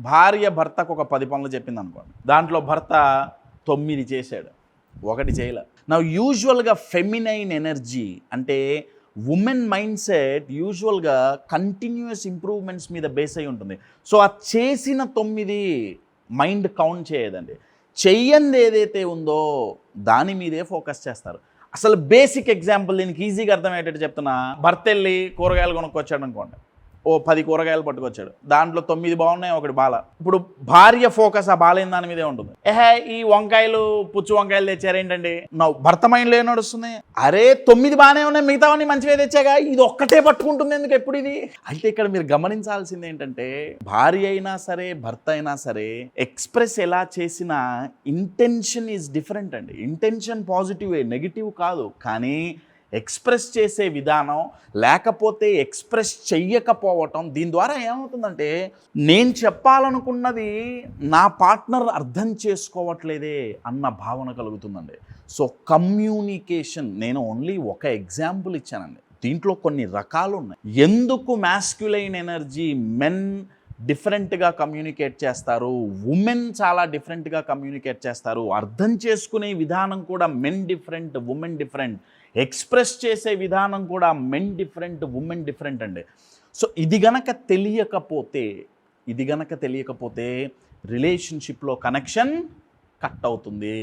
భార్య భర్తకు ఒక 10 పనులు చెప్పింది అనుకోండి, దాంట్లో భర్త 9 చేశాడు, 1 చేయలే. నా యూజువల్గా ఫెమినైన్ ఎనర్జీ అంటే ఉమెన్ మైండ్ సెట్ యూజువల్గా కంటిన్యూస్ ఇంప్రూవ్మెంట్స్ మీద బేస్ అయి ఉంటుంది. సో ఆ చేసిన 9 మైండ్ కౌంట్ చేయదండి. చెయ్యంది ఏదైతే ఉందో దాని మీదే ఫోకస్ చేస్తారు. అసలు బేసిక్ ఎగ్జాంపుల్ దీనికి ఈజీగా అర్థమయ్యేటట్టు చెప్తున్నా. భర్త వెళ్ళి కూరగాయలు కొనుక్కొచ్చాడు అనుకోండి, 10 కూరగాయలు పట్టుకొచ్చాడు, దాంట్లో 9 బాగున్నాయి, 1 బాల. ఇప్పుడు భార్య ఫోకస్ ఆ బాలైన దాని మీదే ఉంటుంది. ఈ వంకాయలు పుచ్చు వంకాయలు తెచ్చారేంటండి, నా భర్త మైండ్లో ఏం నడుస్తుంది, అరే 9 బాగానే ఉన్నాయి, మిగతావన్నీ మంచిగా తెచ్చాగా, ఇది ఒక్కటే పట్టుకుంటుంది ఎందుకు ఎప్పుడు ఇది. అయితే ఇక్కడ మీరు గమనించాల్సింది ఏంటంటే, భార్య అయినా సరే భర్త అయినా సరే ఎక్స్ప్రెస్ ఎలా చేసినా ఇంటెన్షన్ ఈజ్ డిఫరెంట్ అండి. ఇంటెన్షన్ పాజిటివే, నెగిటివ్ కాదు. కానీ ఎక్స్ప్రెస్ చేసే విధానం లేకపోతే ఎక్స్ప్రెస్ చెయ్యకపోవటం, దీని ద్వారా ఏమవుతుందంటే నేను చెప్పాలనుకున్నది నా పార్ట్నర్ అర్థం చేసుకోవట్లేదే అన్న భావన కలుగుతుందండి. సో కమ్యూనికేషన్, నేను ఓన్లీ ఒక ఎగ్జాంపుల్ ఇచ్చానండి, దీంట్లో కొన్ని రకాలు ఉన్నాయి. ఎందుకు మ్యాస్క్యులైన్ ఎనర్జీ మెన్ డిఫరెంట్గా కమ్యూనికేట్ చేస్తారు, ఉమెన్ చాలా డిఫరెంట్గా కమ్యూనికేట్ చేస్తారు, అర్థం చేసుకునే విధానం కూడా men different, women different, express చేసే విధానం కూడా మెన్ డిఫరెంట్, ఉమెన్ డిఫరెంట్ అండి. సో ఇది గనక తెలియకపోతే రిలేషన్షిప్లో కనెక్షన్ కట్ అవుతుంది.